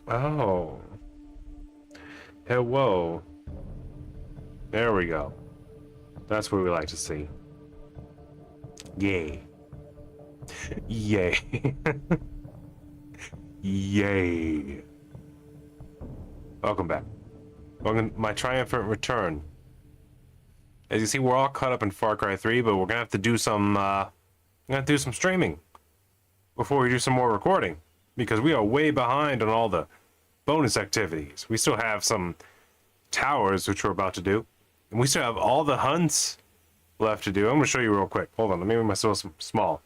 Oh. Hello. There we go. That's what we like to see. Yay. Yay. Yay. Welcome back. Welcome to my triumphant return. As you see, we're all caught up in Far Cry 3, but we're gonna have to do some streaming before we do some more recording, because we are way behind on all the bonus activities. We still have some towers, which we're about to do, and we still have all the hunts left to do. I'm gonna show you real quick. Hold on, let me make myself small.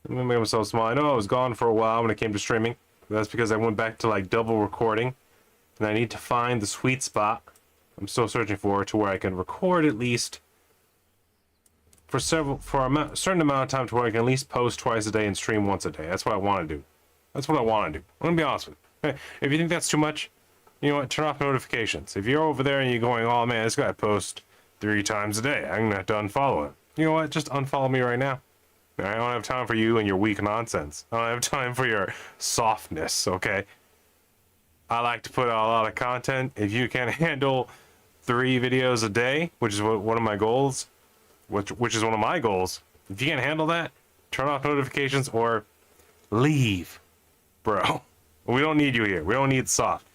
Let me make myself small. I know I was gone for a while when it came to streaming. That's because I went back to like double recording, and I need to find the sweet spot I'm still searching for to where I can record at least for a certain amount of time to where I can at least post twice a day and stream once a day. That's what I want to do. That's what I want to do. I'm gonna be honest with you. If you think that's too much, you know what? Turn off notifications. If you're over there and you're going, "Oh man, this guy posts 3 times a day," I'm gonna have to unfollow him. You know what? Just unfollow me right now. I don't have time for you and your weak nonsense. I don't have time for your softness. Okay. I like to put out a lot of content. If you can handle 3 videos a day, which is one of my goals, which is one of my goals. If you can't handle that, turn off notifications or leave, bro. We don't need you here. We don't need soft.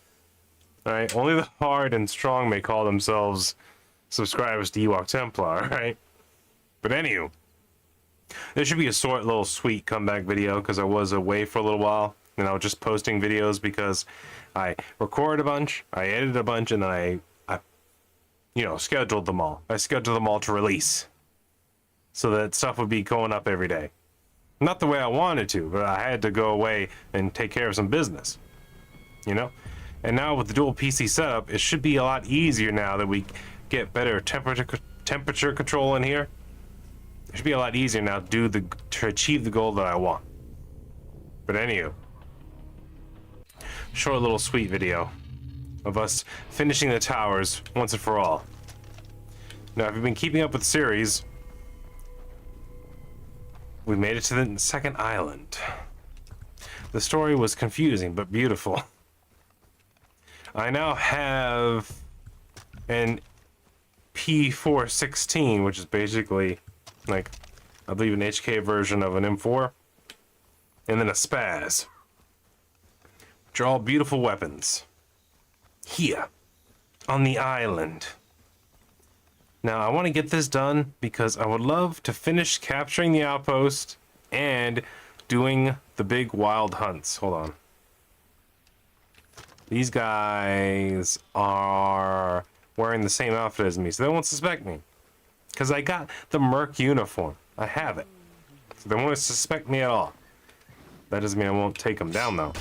All right. Only the hard and strong may call themselves subscribers to Ewok Templar. All right. But anywho, there should be a little sweet comeback video because I was away for a little while and I was just posting videos because I recorded a bunch, I edited a bunch, and then I scheduled them all. I scheduled them all to release so that stuff would be going up every day. Not the way I wanted to, but I had to go away and take care of some business, you know? And now with the dual PC setup, it should be a lot easier now that we get better temperature control in here. It should be a lot easier now to achieve the goal that I want. But anywho, short little sweet video of us finishing the towers once and for all. Now, if you've been keeping up with the series, we made it to the second island. The story was confusing but beautiful. I now have an P416, which is basically like, I believe, an HK version of an M4, and then a Spaz, which are all beautiful weapons here on the island. Now I want to get this done because I would love to finish capturing the outpost and doing the big wild hunts. Hold on. These guys are wearing the same outfit as me, so they won't suspect me. Because I got the Merc uniform. I have it. So they won't suspect me at all. That doesn't mean I won't take them down, though.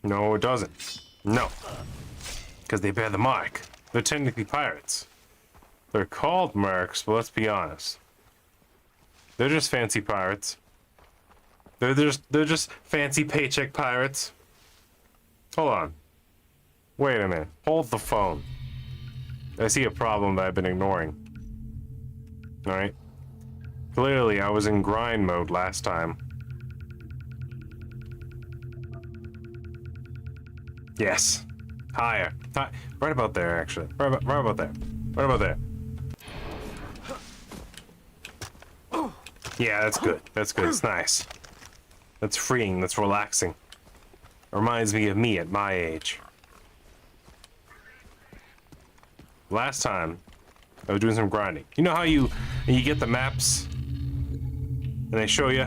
No, it doesn't. No. Because they bear the mark. They're technically pirates. They're called mercs, but let's be honest. They're just fancy pirates. They're just fancy paycheck pirates. Hold on. Wait a minute. Hold the phone. I see a problem that I've been ignoring. Alright. Clearly, I was in grind mode last time. Yes. Higher. Right about there, actually. Right about there. Right about there. Yeah, that's good. That's good. It's nice. That's freeing. That's relaxing. Reminds me of me at my age. Last time, I was doing some grinding. You know how you get the maps, and they show you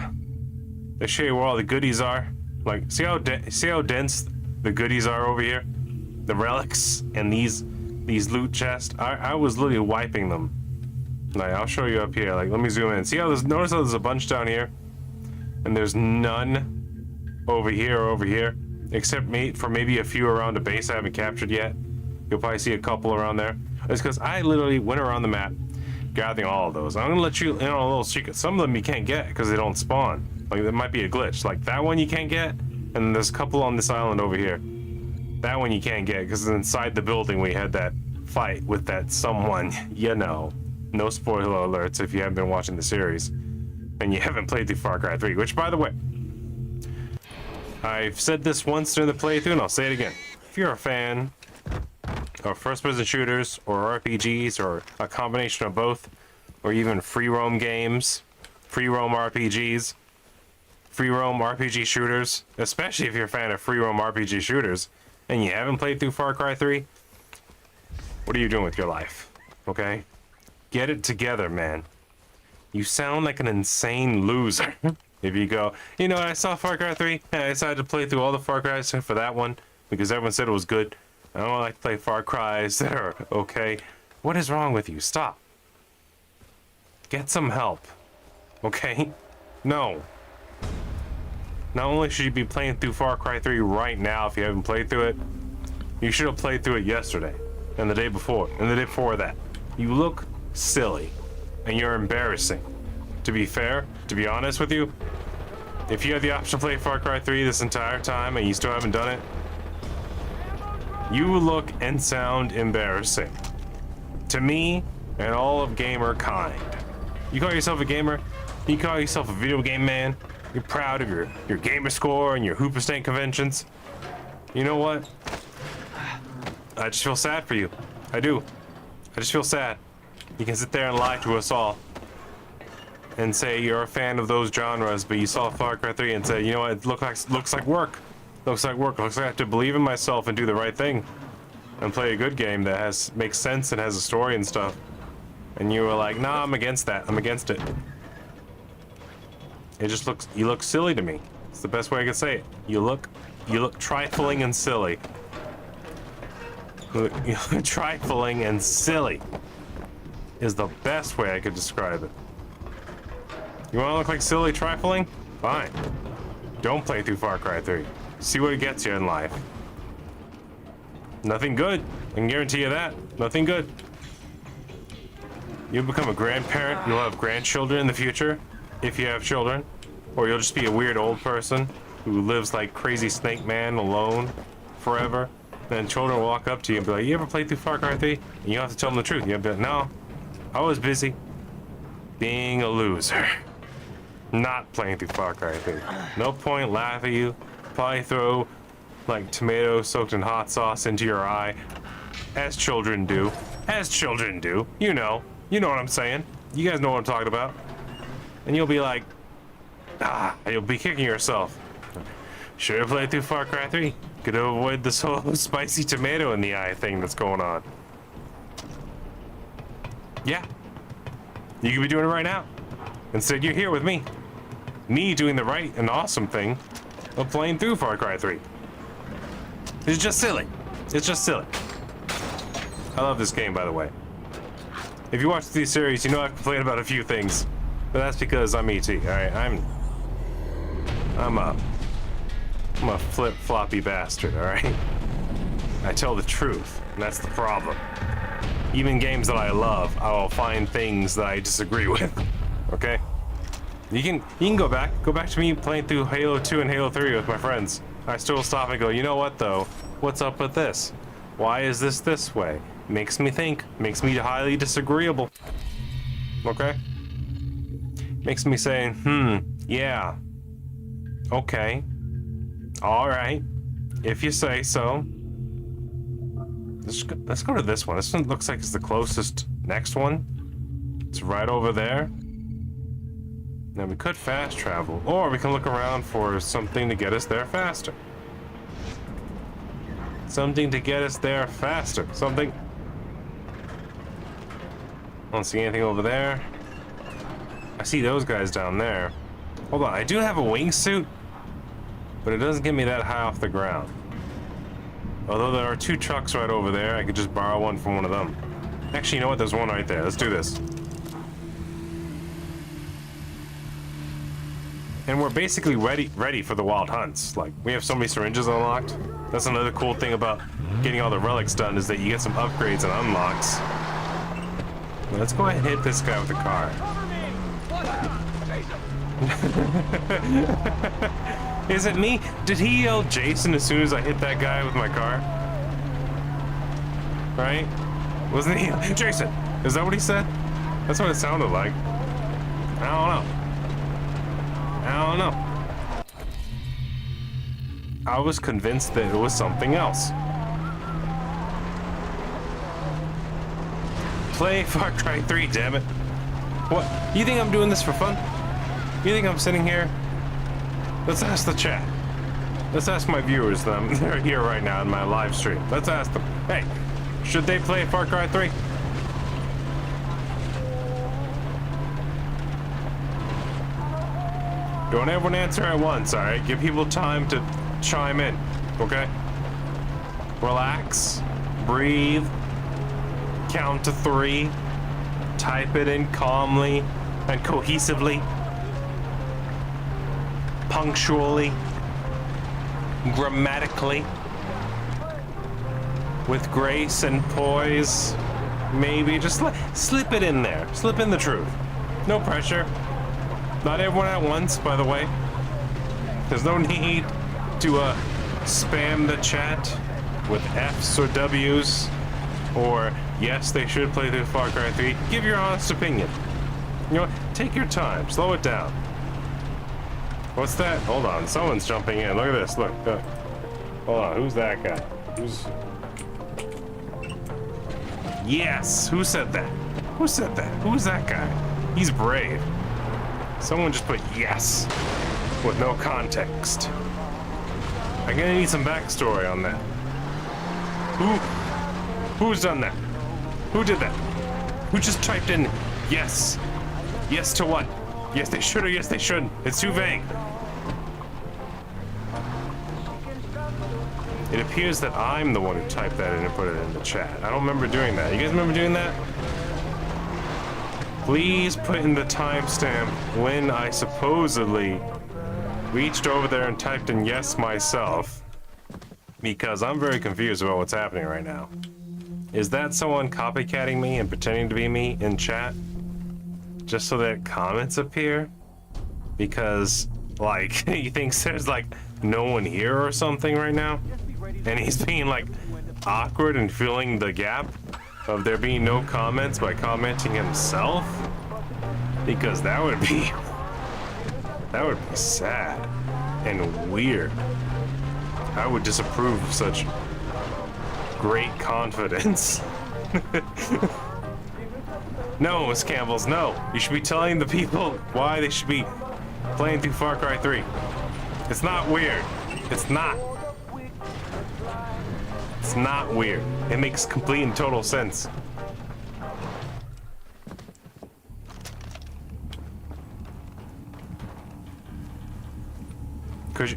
where all the goodies are. Like, see how dense the goodies are over here, the relics and these loot chests. I was literally wiping them. Like, I'll show you up here. Like, let me zoom in. See how notice how there's a bunch down here, and there's none over here or over here, except for maybe a few around the base I haven't captured yet. You'll probably see a couple around there. It's because I literally went around the map gathering all of those. I'm gonna let you in on a little secret. Some of them you can't get because they don't spawn. Like, there might be a glitch. Like, that one you can't get, and there's a couple on this island over here. That one you can't get because it's inside the building we had that fight with that someone, you know. No spoiler alerts if you haven't been watching the series and you haven't played through Far Cry 3, which, by the way, I've said this once during the playthrough, and I'll say it again. If you're a fan of first-person shooters or RPGs or a combination of both, or even free roam games, free roam RPGs, free roam RPG shooters, especially if you're a fan of free roam RPG shooters, and you haven't played through Far Cry 3, what are you doing with your life? Okay? Get it together, man. You sound like an insane loser. If you go, you know, I saw Far Cry 3, and I decided to play through all the Far Cries for that one, because everyone said it was good. I don't like to play Far Cries that are okay. What is wrong with you? Stop. Get some help. Okay? No. Not only should you be playing through Far Cry 3 right now if you haven't played through it, you should have played through it yesterday, and the day before, and the day before that. You look silly, and you're embarrassing. To be fair, to be honest with you, if you had the option to play Far Cry 3 this entire time and you still haven't done it, you look and sound embarrassing. To me, and all of gamer kind. You call yourself a gamer? You call yourself a video game man? You're proud of your gamer score and your Hooperstein conventions? You know what? I just feel sad for you. I do. I just feel sad. You can sit there and lie to us all and say you're a fan of those genres, but you saw Far Cry 3 and said, you know what, it looks like work. Looks like work. Looks like I have to believe in myself and do the right thing and play a good game that makes sense and has a story and stuff. And you were like, nah, I'm against that. I'm against it. It just looks, you look silly to me. It's the best way I can say it. You look trifling and silly. Trifling and silly is the best way I could describe it. You want to look like silly trifling? Fine. Don't play through Far Cry 3. See what it gets you in life. Nothing good. I can guarantee you that. Nothing good. You'll become a grandparent. You'll have grandchildren in the future, if you have children. Or you'll just be a weird old person who lives like crazy Snake Man alone forever. Then children will walk up to you and be like, you ever played through Far Cry 3? And you have to tell them the truth. You have to be like, no, I was busy being a loser. Not playing through Far Cry 3. No point, laugh at you. Probably throw like tomato soaked in hot sauce into your eye. As children do. As children do. You know what I'm saying. You guys know what I'm talking about. And you'll be like, you'll be kicking yourself. Should have played through Far Cry 3. Could have avoided this whole spicy tomato in the eye thing that's going on. Yeah. You could be doing it right now. Instead, you're here with me. Me doing the right and awesome thing of playing through Far Cry 3. It's just silly. It's just silly. I love this game, by the way. If you watch these series, you know I've complained about a few things. But that's because I'm ET, alright? I'm a flip-floppy bastard, alright? I tell the truth, and that's the problem. Even games that I love, I will find things that I disagree with. Okay? You can go back to me playing through Halo 2 and Halo 3 with my friends. I still stop and go, you know what though? What's up with this? Why is this way? Makes me think, makes me highly disagreeable. Okay? Makes me say, yeah. Okay. Alright. If you say so. Let's go to this one. This one looks like it's the closest next one. It's right over there. Now we could fast travel, or we can look around for something to get us there faster. Something to get us there faster. Something. I don't see anything over there. I see those guys down there. Hold on, I do have a wingsuit, but it doesn't get me that high off the ground. Although there are two trucks right over there, I could just borrow one from one of them. Actually, you know what? There's one right there. Let's do this. And we're basically ready for the wild hunts. Like, we have so many syringes unlocked. That's another cool thing about getting all the relics done, is that you get some upgrades and unlocks. Now, let's go ahead and hit this guy with the car. Is it me? Did he yell Jason as soon as I hit that guy with my car? Right? Wasn't he? Jason! Is that what he said? That's what it sounded like. I don't know. I was convinced that it was something else. Play Far Cry 3, damn it. What? You think I'm doing this for fun? You think I'm sitting here? Let's ask the chat. Let's ask my viewers. They're here right now in my live stream. Let's ask them. Hey, should they play Far Cry 3? Don't everyone answer at once, alright? Give people time to chime in, okay? Relax, breathe, count to 3, type it in calmly and cohesively, punctually, grammatically, with grace and poise. Maybe just slip it in there. Slip in the truth. No pressure. Not everyone at once, by the way. There's no need to spam the chat with F's or W's or yes, they should play through Far Cry 3. Give your honest opinion. You know what? Take your time. Slow it down. What's that? Hold on. Someone's jumping in. Look at this. Look. Hold on. Who's that guy? Who's... Yes! Who said that? Who said that? Who's that guy? He's brave. Someone just put yes with no context. I'm gonna need some backstory on that. Who's done that? Who did that? Who just typed in yes? Yes to what? Yes they should or yes they shouldn't. It's too vague. It appears that I'm the one who typed that in and put it in the chat. I don't remember doing that. You guys remember doing that? Please put in the timestamp when I supposedly reached over there and typed in yes myself, because I'm very confused about what's happening right now. Is that someone copycatting me and pretending to be me in chat just so that comments appear? Because, like, he thinks there's, like, no one here or something right now? And he's being, like, awkward and filling the gap of there being no comments by commenting himself? Because that would be sad and weird. I would disapprove of such great confidence. No, Miss Campbell's, no. You should be telling the people why they should be playing through Far Cry 3. It's not weird. It's not. It's not weird. It makes complete and total sense. Could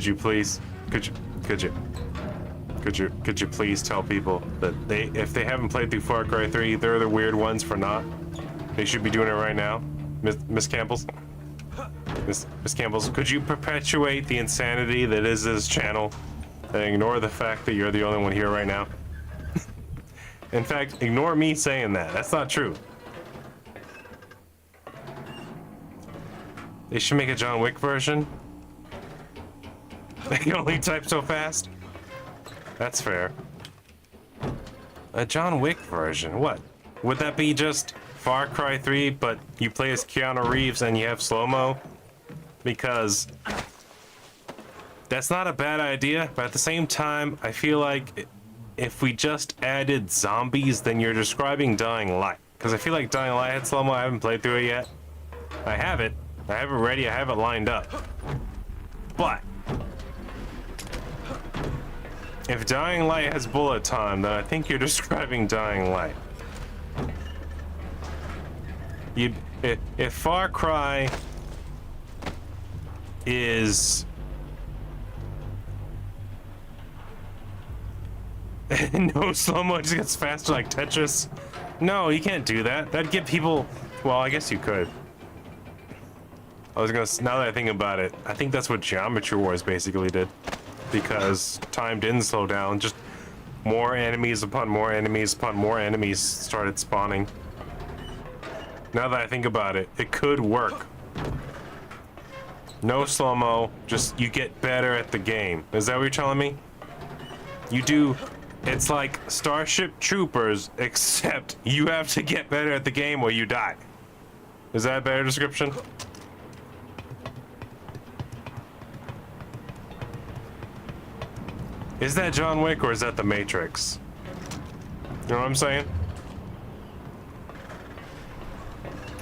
you please please tell people that if they haven't played through Far Cry 3, they're the weird ones for not. They should be doing it right now. Miss Campbell's. Miss Campbell's, could you perpetuate the insanity that is this channel and ignore the fact that you're the only one here right now? In fact, ignore me saying that. That's not true. They should make a John Wick version. They can only type so fast. That's fair. A John Wick version? What? Would that be just Far Cry 3, but you play as Keanu Reeves and you have slow-mo? Because that's not a bad idea, but at the same time, I feel like if we just added zombies, then you're describing Dying Light. Because I feel like Dying Light had slow-mo. I haven't played through it yet. I have it ready, I have it lined up. But if Dying Light has bullet time, then I think you're describing Dying Light. If Far Cry is no slow-mo, just gets faster like Tetris. No, you can't do that. That'd get people. Well, I guess you could. Now that I think about it, I think that's what Geometry Wars basically did. Because time didn't slow down, just more enemies upon more enemies upon more enemies started spawning. Now that I think about it, it could work. No slow-mo, just you get better at the game. Is that what you're telling me? You do, it's like Starship Troopers, except you have to get better at the game or you die. Is that a better description? Is that John Wick or is that the Matrix? You know what I'm saying?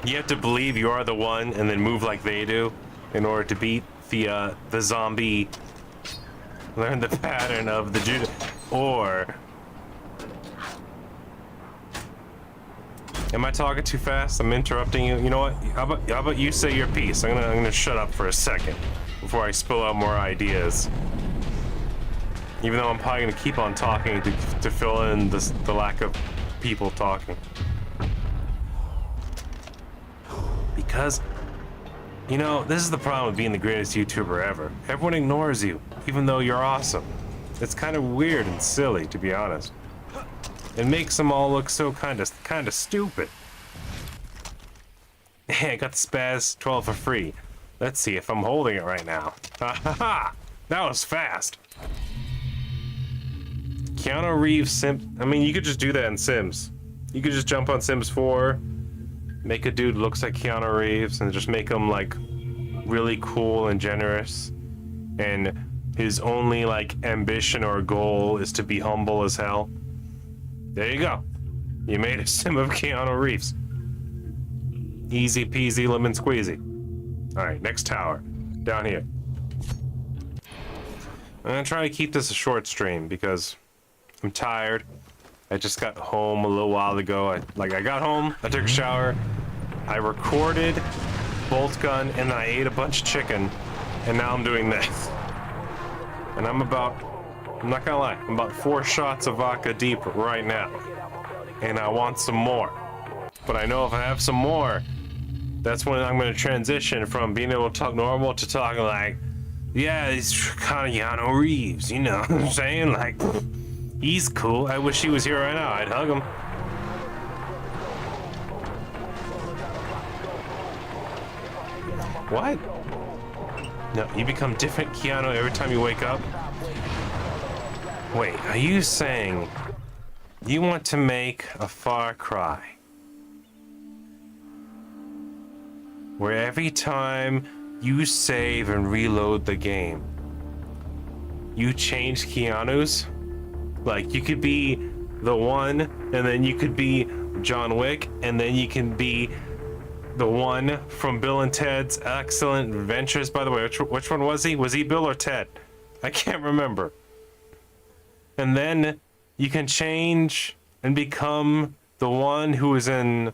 You have to believe you are the one and then move like they do in order to beat the zombie. Learn the pattern of the judo. Or... Am I talking too fast? I'm interrupting you. You know what? How about you say your piece? I'm gonna shut up for a second before I spill out more ideas. Even though I'm probably gonna keep on talking to fill in the lack of people talking. Because, you know, this is the problem with being the greatest YouTuber ever. Everyone ignores you, even though you're awesome. It's kind of weird and silly, to be honest. It makes them all look so kind of stupid. Hey, I got the Spaz 12 for free. Let's see if I'm holding it right now. Ha ha ha! That was fast. Keanu Reeves I mean, you could just do that in Sims. You could just jump on Sims 4, make a dude looks like Keanu Reeves, and just make him like really cool and generous. And his only like ambition or goal is to be humble as hell. There you go. You made a sim of Keanu Reeves. Easy peasy lemon squeezy. Alright, next tower. Down here. I'm gonna try to keep this a short stream because I'm tired. I just got home a little while ago. I got home, I took a shower, I recorded Bolt Gun, and then I ate a bunch of chicken, and now I'm doing this. And I'm not gonna lie, I'm about 4 shots of vodka deep right now. And I want some more. But I know if I have some more, that's when I'm gonna transition from being able to talk normal to talking like, yeah, he's kind of Keanu Reeves, you know what I'm saying? Like, he's cool. I wish he was here right now. I'd hug him. What? No, you become different Keanu every time you wake up? Wait, are you saying you want to make a Far Cry where every time you save and reload the game, you change Keanu's? Like, you could be the one, and then you could be John Wick, and then you can be the one from Bill and Ted's Excellent Adventures. By the way, which one was he? Was he Bill or Ted? I can't remember. And then you can change and become the one who is in...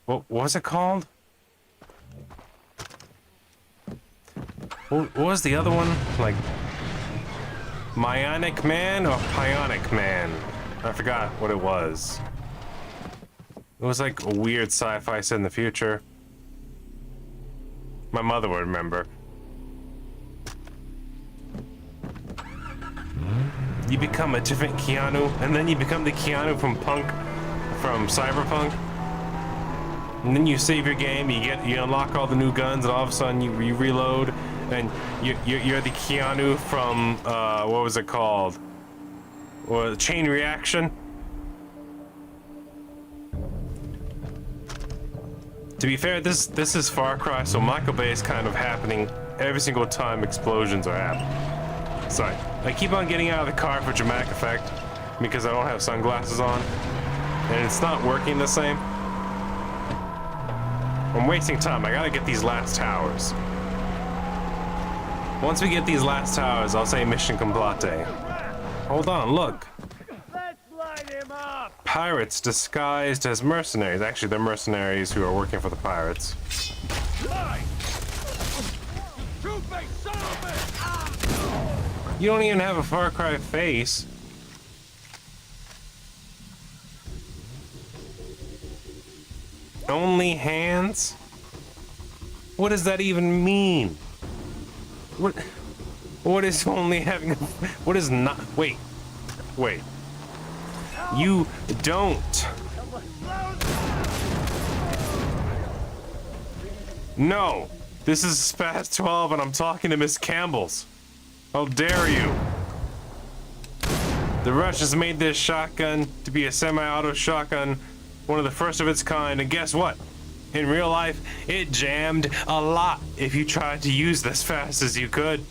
What was it called? What was the other one? Like... Myonic Man or Pionic Man? I forgot what it was. It was like a weird sci-fi set in the future. My mother would remember. You become a different Keanu, and then you become the Keanu from Cyberpunk. And then you save your game, you unlock all the new guns, and all of a sudden you reload, and you're the Keanu from what was it called? Well, Chain Reaction. To be fair, this is Far Cry, so Michael Bay is kind of happening every single time explosions are happening. Sorry, I keep on getting out of the car for dramatic effect because I don't have sunglasses on, and it's not working the same. I'm wasting time. I gotta get these last towers. Once we get these last towers, I'll say mission complete. Hold on, look. Let's light him up. Pirates disguised as mercenaries. Actually, they're mercenaries who are working for the pirates. You don't even have a Far Cry face. Only hands? What does that even mean? What is only having a, what is not, wait. You don't. No, this is Spaz 12 and I'm talking to Miss Campbell's. How dare you? The Russians made this shotgun to be a semi-auto shotgun, one of the first of its kind, and guess what? In real life, it jammed a lot if you tried to use this fast as you could.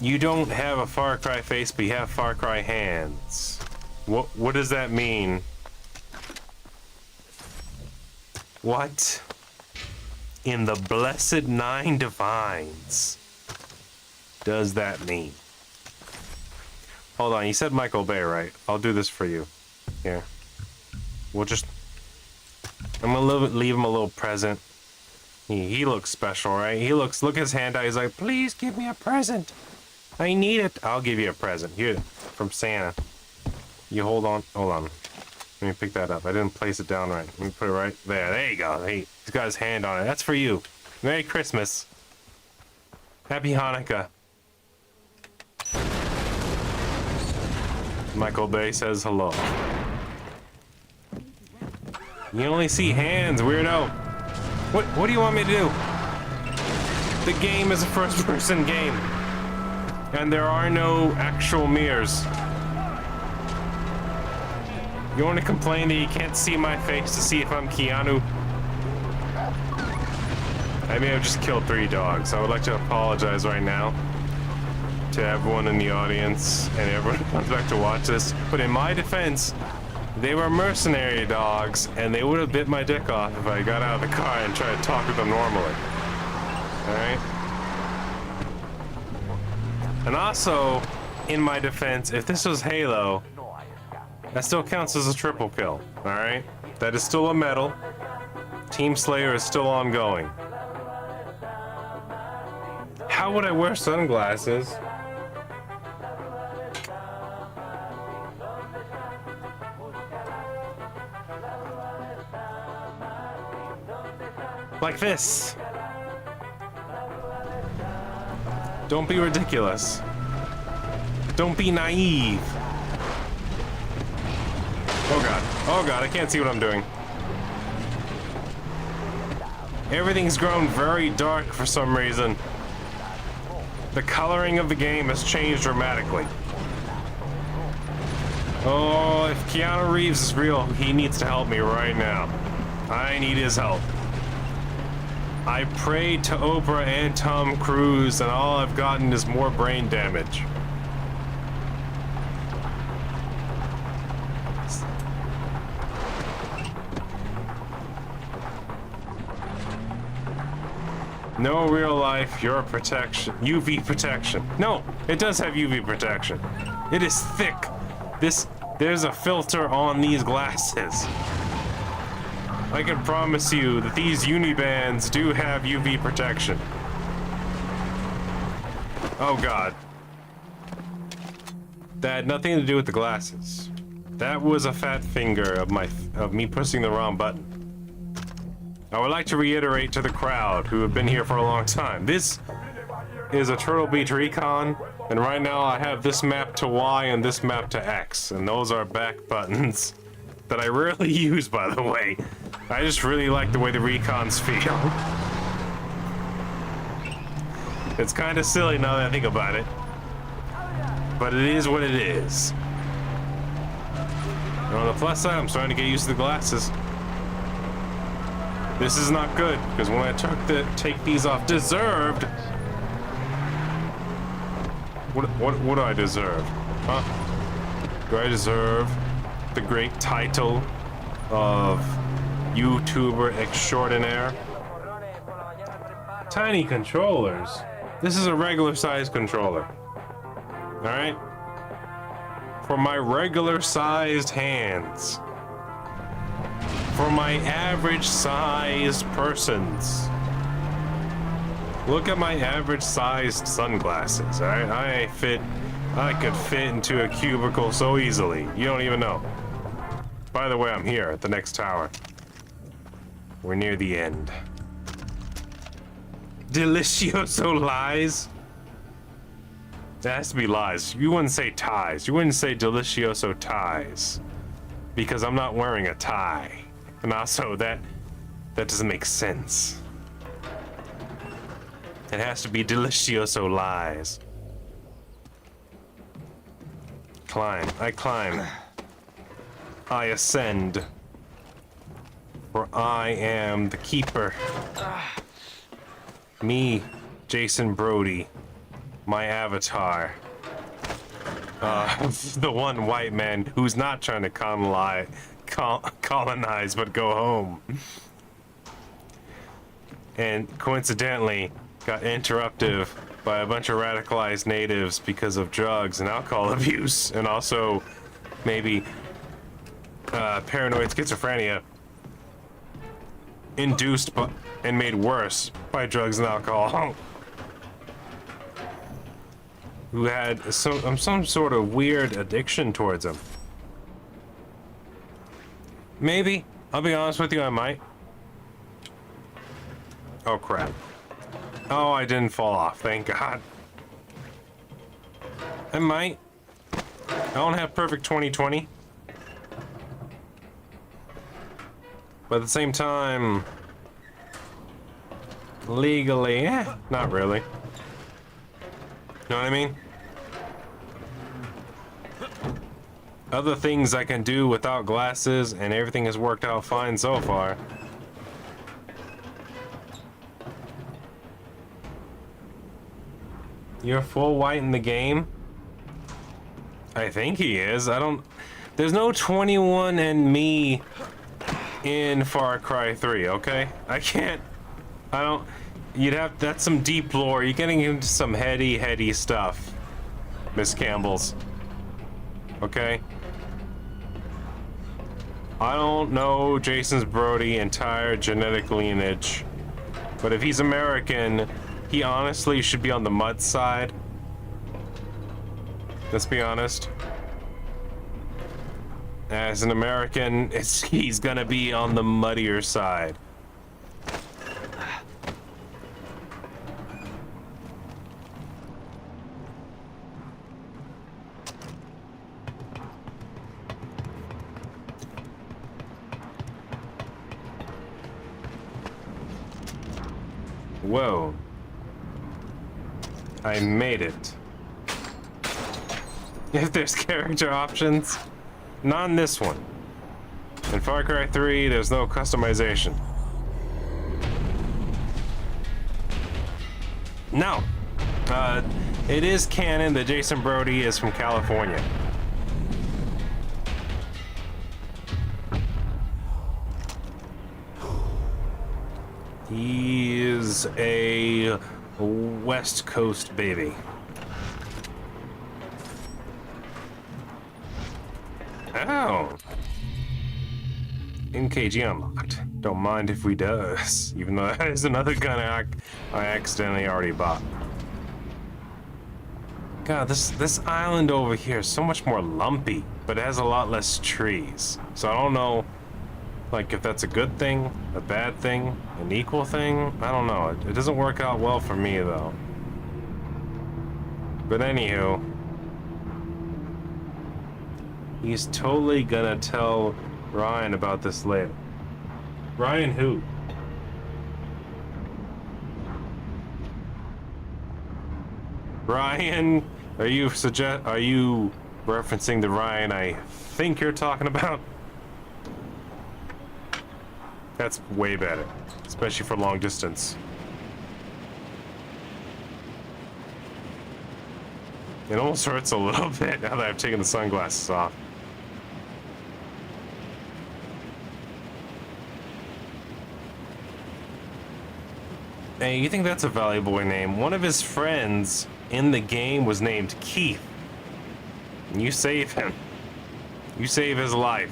You don't have a Far Cry face, but you have Far Cry hands. What does that mean? What in the blessed nine divines does that mean? Hold on, you said Michael Bay, right? I'll do this for you. Here. We'll just... I'm gonna leave him a little present. He looks special, right? He looks... Look at his hand out. He's like, please give me a present. I need it. I'll give you a present. Here, from Santa. You hold on. Hold on. Let me pick that up. I didn't place it down right. Let me put it right there. There you go. Hey, he's got his hand on it. That's for you. Merry Christmas. Happy Hanukkah. Michael Bay says hello. You only see hands, weirdo. What do you want me to do? The game is a first-person game. And there are no actual mirrors. You want to complain that you can't see my face to see if I'm Keanu? I may have just killed 3 dogs. I would like to apologize right now to everyone in the audience and everyone who comes back to watch this. But in my defense, they were mercenary dogs, and they would have bit my dick off if I got out of the car and tried to talk to them normally. Alright? And also, in my defense, if this was Halo, that still counts as a triple kill, alright? That is still a medal. Team Slayer is still ongoing. How would I wear sunglasses? Like this. Don't be ridiculous. Don't be naive. Oh god. Oh god, I can't see what I'm doing. Everything's grown very dark for some reason. The coloring of the game has changed dramatically. Oh, if Keanu Reeves is real, he needs to help me right now. I need his help. I prayed to Oprah and Tom Cruise, and all I've gotten is more brain damage. No real life, your protection. UV protection. No, it does have UV protection. It is thick. There's a filter on these glasses. I can promise you that these Unibands do have UV protection. Oh god. That had nothing to do with the glasses. That was a fat finger of me pressing the wrong button. I would like to reiterate to the crowd who have been here for a long time. This is a Turtle Beach Recon, and right now I have this map to Y and this map to X, and those are back buttons that I rarely use, by the way. I just really like the way the Recons feel. It's kind of silly now that I think about it, but it is what it is. And on the plus side, I'm starting to get used to the glasses. This is not good, because when I take these off, deserved. What do I deserve? Huh? Do I deserve the great title of YouTuber extraordinaire? Tiny controllers. This is a regular sized controller. Alright? For my regular sized hands. For my average sized persons. Look at my average sized sunglasses, alright? I could fit into a cubicle so easily. You don't even know. By the way, I'm here at the next tower. We're near the end. Delicioso lies? That has to be lies. You wouldn't say ties. You wouldn't say delicioso ties. Because I'm not wearing a tie. And also, that doesn't make sense. It has to be delicioso lies. Climb. I climb. I ascend. For I am the keeper. Me, Jason Brody. my avatar. The one white man who's not trying to colonize, but go home. And coincidentally, got interrupted by a bunch of radicalized natives because of drugs and alcohol abuse, and also maybe paranoid schizophrenia induced by, and made worse by drugs and alcohol. Who had some sort of weird addiction towards them. Maybe. I'll be honest with you, I might. Oh crap. Oh, I didn't fall off, thank God. I might. I don't have perfect 2020. But at the same time, legally, not really. Know what I mean? Other things I can do without glasses, and everything has worked out fine so far. You're full white in the game? I think he is. I don't... There's no 21 and me in Far Cry 3, okay? I can't... I don't... You'd have... That's some deep lore. You're getting into some heady stuff, Miss Campbell's. Okay? I don't know Jason's Brody entire genetic lineage, but if he's American, he honestly should be on the mud side. Let's be honest. As an American, he's gonna be on the muddier side. Whoa. I made it. If there's character options, not in this one. In Far Cry 3, there's no customization. No. It is canon that Jason Brody is from California. He is a West Coast baby. Oh. NKG unlocked. Don't mind if we does. Even though that is another gun I accidentally already bought. God, this island over here is so much more lumpy, but it has a lot less trees. So I don't know, like, if that's a good thing, a bad thing, an equal thing. I don't know. It doesn't work out well for me, though. But anywho, he's totally gonna tell Ryan about this later. Ryan who? Ryan, are you referencing the Ryan I think you're talking about? That's way better, especially for long distance. It almost hurts a little bit now that I've taken the sunglasses off. Hey, you think that's a Valley Boy name? One of his friends in the game was named Keith. And you save him. You save his life.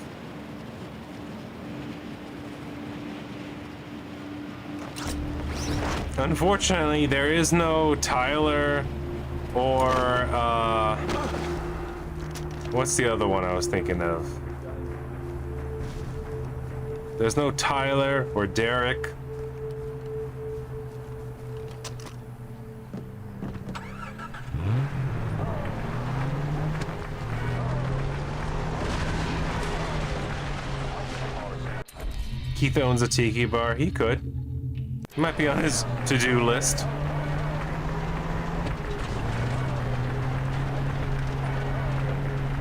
Unfortunately, there is no Tyler or, what's the other one I was thinking of? There's no Tyler or Derek. Keith owns a tiki bar. He could. He might be on his to-do list.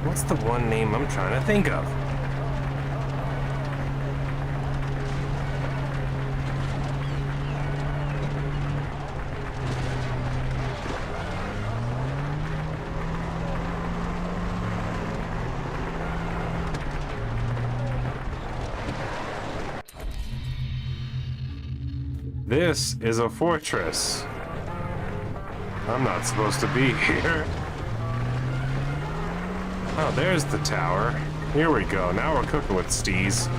What's the one name I'm trying to think of? This is a fortress. I'm not supposed to be here. Oh, there's the tower. Here we go. Now we're cooking with steez.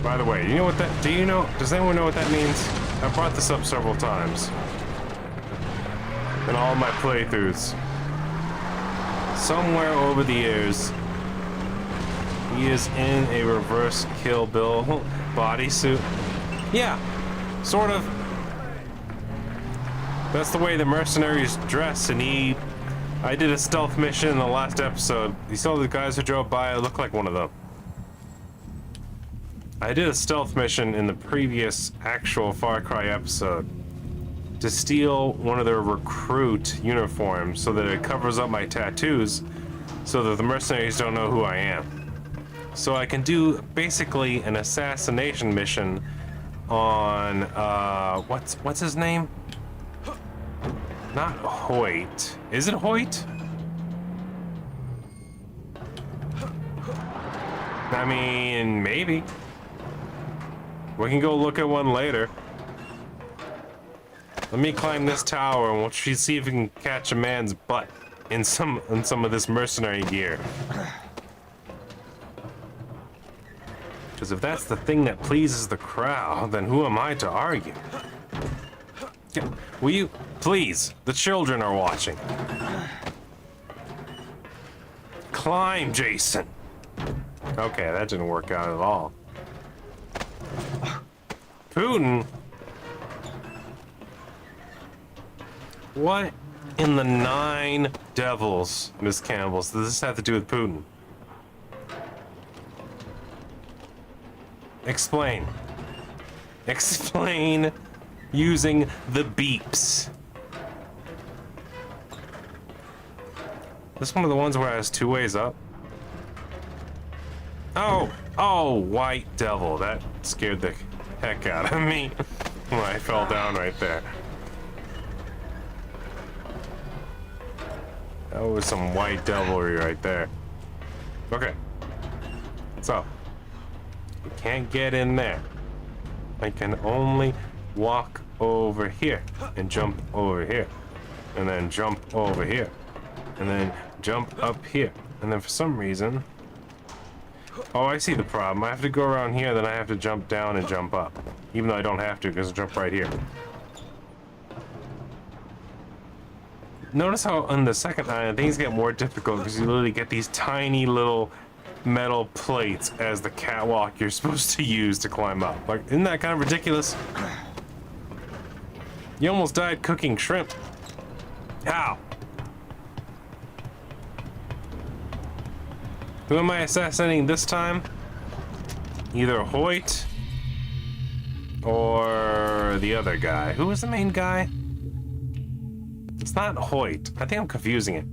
By the way, you know what that... Does anyone know what that means? I've brought this up several times. In all my playthroughs. Somewhere over the years, he is in a reverse Kill Bill bodysuit. Yeah, sort of. That's the way the mercenaries dress, and I did a stealth mission in the last episode. You saw the guys who drove by, I look like one of them. I did a stealth mission in the previous actual Far Cry episode to steal one of their recruit uniforms so that it covers up my tattoos so that the mercenaries don't know who I am. So I can do basically an assassination mission on, what's his name? Not Hoyt. Is it Hoyt? I mean, maybe. We can go look at one later. Let me climb this tower and we'll see if we can catch a man's butt in some of this mercenary gear. Because if that's the thing that pleases the crowd, then who am I to argue? Will you please? The children are watching. Climb, Jason. Okay, that didn't work out at all. Putin. What in the nine devils, Miss Campbell's, does this have to do with Putin? Explain. Explain using the beeps. This one of the ones where I was 2 ways up? Oh, white devil. That scared the heck out of me when I fell down right there. That was some white devilry right there. Okay. So, you can't get in there. I can only walk over here and jump over here. And then jump over here. And then jump up here. And then for some reason... Oh, I see the problem. I have to go around here, then I have to jump down and jump up. Even though I don't have to, because I jump right here. Notice how on the second island, things get more difficult because you literally get these tiny little metal plates as the catwalk you're supposed to use to climb up. Like, isn't that kind of ridiculous? You almost died cooking shrimp. How? Who am I assassinating this time? Either Hoyt or the other guy. Who was the main guy? It's not Hoyt. I think I'm confusing it.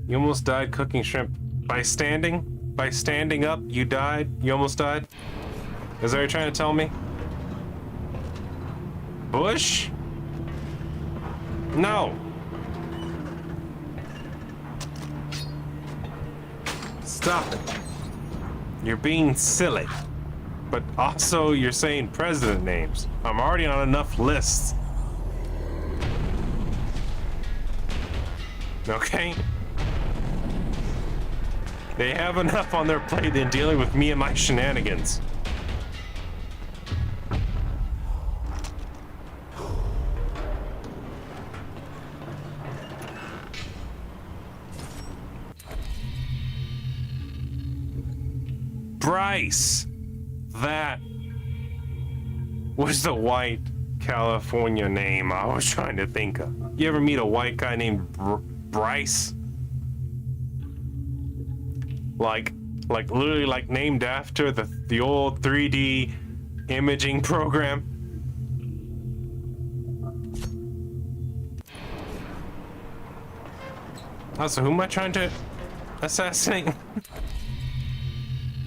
You almost died cooking shrimp by standing? By standing up, you died? You almost died? Is that what you're trying to tell me? Bush? No. Stop it. You're being silly. But also, you're saying president names. I'm already on enough lists. Okay? They have enough on their plate in dealing with me and my shenanigans. Bryce! That was the white California name I was trying to think of. You ever meet a white guy named Bryce? Like literally like named after the old 3D imaging program. Oh, so who am I trying to assassinate?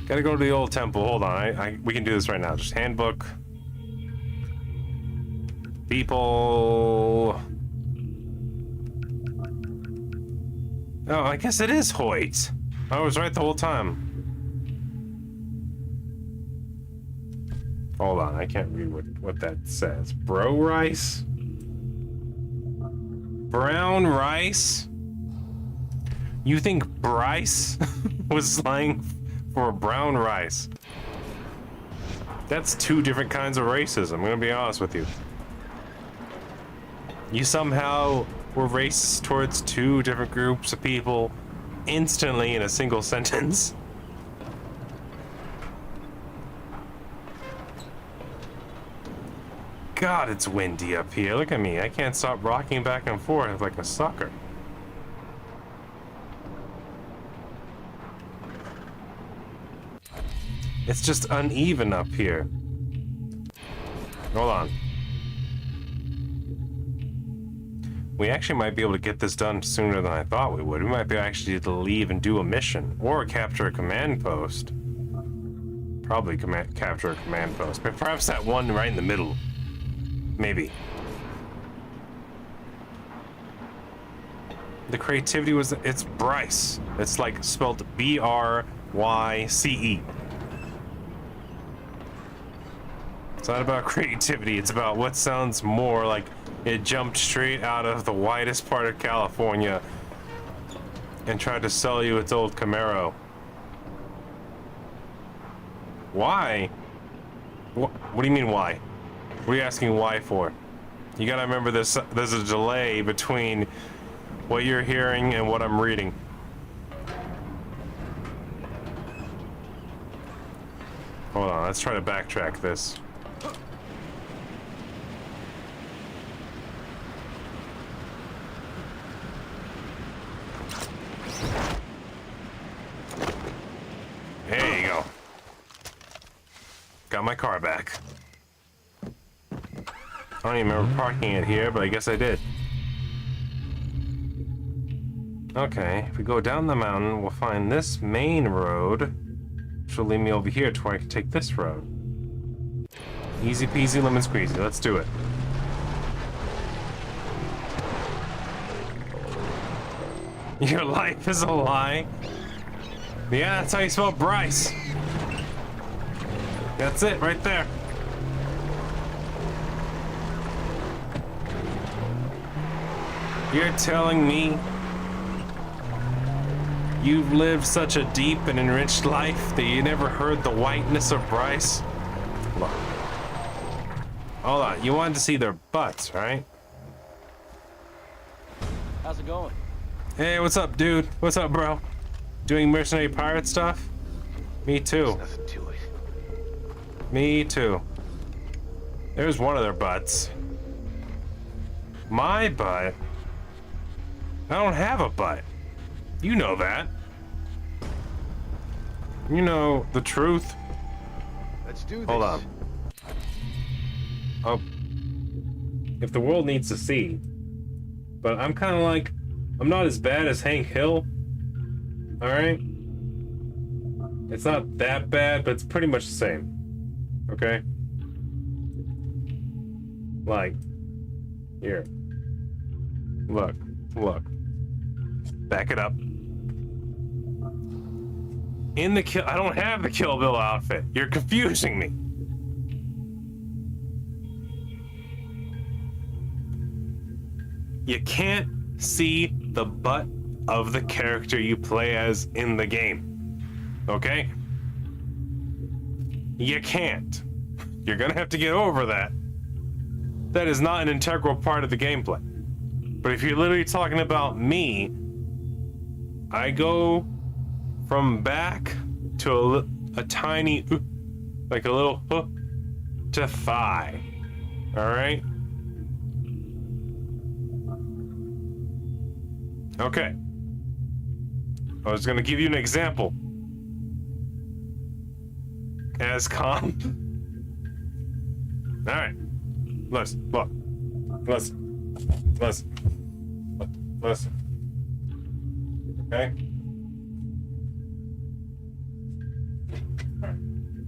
Gotta go to the old temple. Hold on, we can do this right now. Just handbook. People. Oh, I guess it is Hoyt. I was right the whole time. Hold on, I can't read what that says. Bro rice? Brown rice? You think Bryce was slang for brown rice? That's two different kinds of racism, I'm gonna be honest with you. You somehow were racist towards two different groups of people instantly in a single sentence. God, it's windy up here. Look at me. I can't stop rocking back and forth like a sucker. It's just uneven up here. Hold on. We actually might be able to get this done sooner than I thought we would. We might be actually able to leave and do a mission or capture a command post. Probably capture a command post, but perhaps that one right in the middle. Maybe. The creativity was, it's Bryce. It's like spelled B-R-Y-C-E. It's not about creativity, it's about what sounds more like it jumped straight out of the widest part of California and tried to sell you its old Camaro. Why? What do you mean why? What are you asking why for? You gotta remember this, there's a delay between what you're hearing and what I'm reading. Hold on, let's try to backtrack this. There you go. Got my car back. I don't even remember parking it here, but I guess I did. Okay, if we go down the mountain, we'll find this main road, which will lead me over here to where I can take this road. Easy peasy lemon squeezy, let's do it. Your life is a lie? Yeah, that's how you spell Bryce. That's it, right there. You're telling me you've lived such a deep and enriched life that you never heard the whiteness of Bryce? Look. Hold on, you wanted to see their butts, right? How's it going? Hey, what's up, dude? What's up, bro? Doing mercenary pirate stuff? Me too. There's nothing to it. Me too. There's one of their butts. My butt? I don't have a butt. You know that. You know the truth. Let's do this. Hold on. Oh. If the world needs to see. But I'm kind of like, I'm not as bad as Hank Hill. Alright? It's not that bad, but it's pretty much the same. Okay? Like, here. Look. Back it up. In the I don't have the Kill Bill outfit. You're confusing me. You can't see the butt of the character you play as in the game. Okay? You can't. You're gonna have to get over that. That is not an integral part of the gameplay. But if you're literally talking about me, I go from back to a tiny, like a little to thigh. Alright? Okay. I was gonna give you an example. As calm. Alright. Listen. Okay?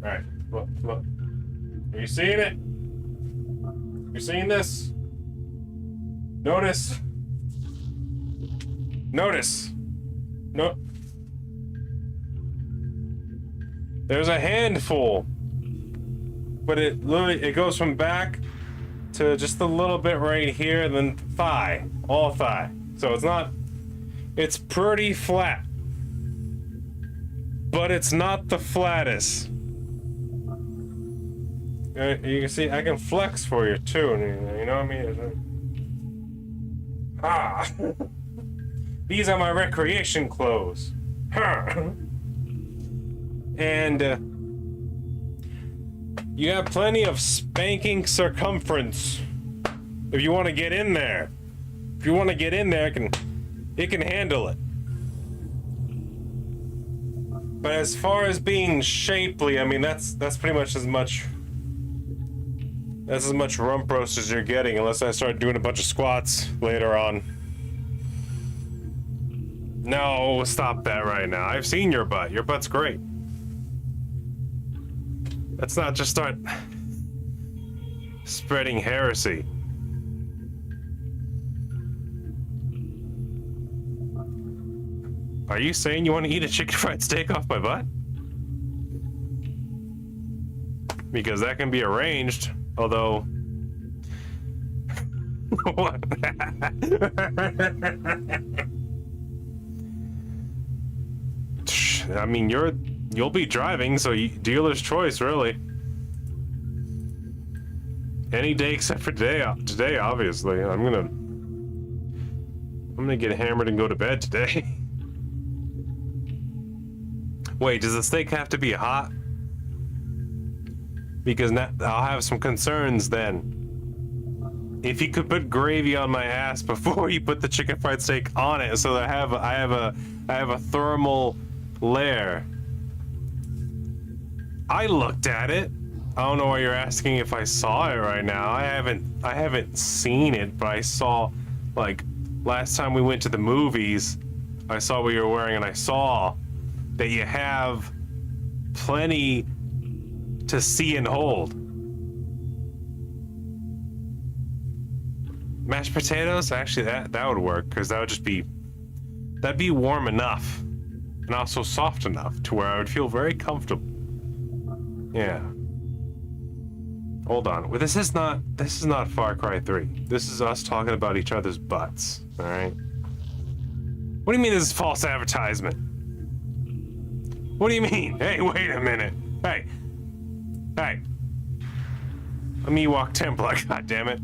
Alright. Look. Are you seeing it? You seeing this? Notice. No. There's a handful but it literally it goes from back to just a little bit right here, and then thigh, all thigh. So it's not. It's pretty flat, but it's not the flattest. You can see I can flex for you too. You know what I mean? Ah, these are my recreation clothes. Huh. And you have plenty of spanking circumference if you want to get in there. If you want to get in there, it can handle it. But as far as being shapely, I mean that's pretty much as much. That's as much rump roast as you're getting, unless I start doing a bunch of squats later on. No, stop that right now. I've seen your butt. Your butt's great. Let's not just start spreading heresy. Are you saying you want to eat a chicken fried steak off my butt? Because that can be arranged, although... What? I mean, you'll be driving, so dealer's choice, really. Any day except for today, obviously. I'm gonna get hammered and go to bed today. Wait, does the steak have to be hot? Because I'll have some concerns then. If you could put gravy on my ass before you put the chicken fried steak on it, so that I have a thermal layer. I looked at it. I don't know why you're asking if I saw it right now. I haven't seen it, but I saw, like, last time we went to the movies, I saw what you were wearing, and I saw that you have plenty to see and hold. Mashed potatoes? Actually, that would work, because that'd be warm enough, and also soft enough to where I would feel very comfortable. Yeah. Hold on. Well, this is not Far Cry 3. This is us talking about each other's butts. All right. What do you mean this is false advertisement? What do you mean? Hey, wait a minute. Hey. I'm Ewok Templar, goddammit.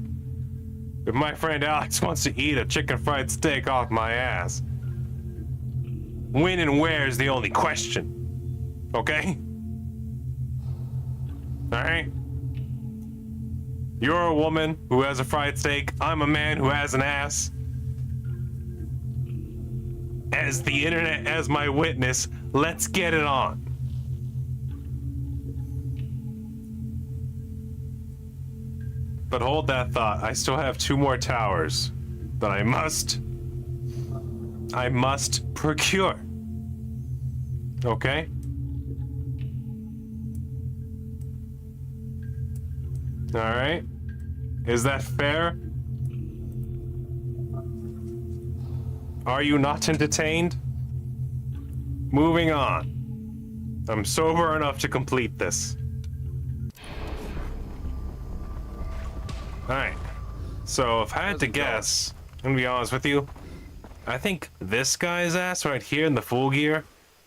If my friend Alex wants to eat a chicken fried steak off my ass, when and where is the only question. Okay? Alright? You're a woman who has a fried steak. I'm a man who has an ass. As the internet as my witness, let's get it on. But hold that thought. I still have 2 more towers that I must procure. Okay? All right. Is that fair? Are you not entertained? Moving on. I'm sober enough to complete this. All right. So if I had to guess, I'm gonna be honest with you. I think this guy's ass right here in the full gear.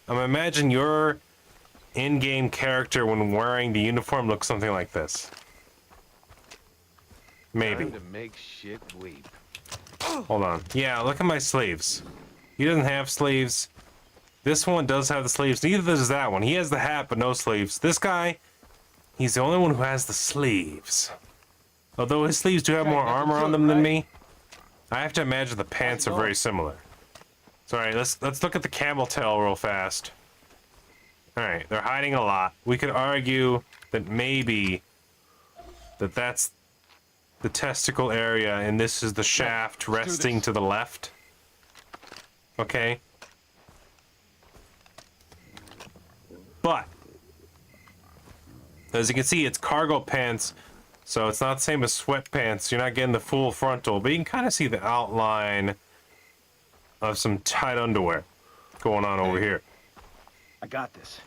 Imagine your in-game character when wearing the uniform looks something like this. Maybe. Time to make shit weep. Hold on. Yeah, look at my sleeves. He doesn't have sleeves. This one does have the sleeves. Neither does that one. He has the hat, but no sleeves. This guy, he's the only one who has the sleeves. Although his sleeves do have more armor on them than me, I have to imagine the pants are very similar. So, all right, let's look at the camel tail real fast. All right, they're hiding a lot. We could argue that maybe that's the testicle area, and this is the shaft resting to the left. Okay. But as you can see, it's cargo pants, so it's not the same as sweatpants. You're not getting the full frontal, but you can kind of see the outline of some tight underwear going on over here. I got this.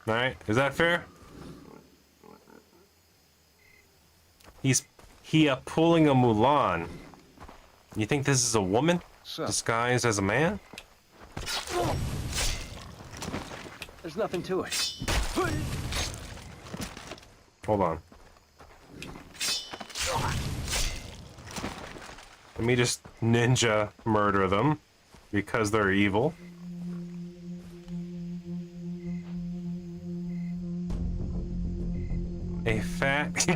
Alright, is that fair? He pulling a Mulan. You think this is a woman So, disguised as a man? there's nothing to it. Hold on. Let me just ninja murder them because they're evil. A fat...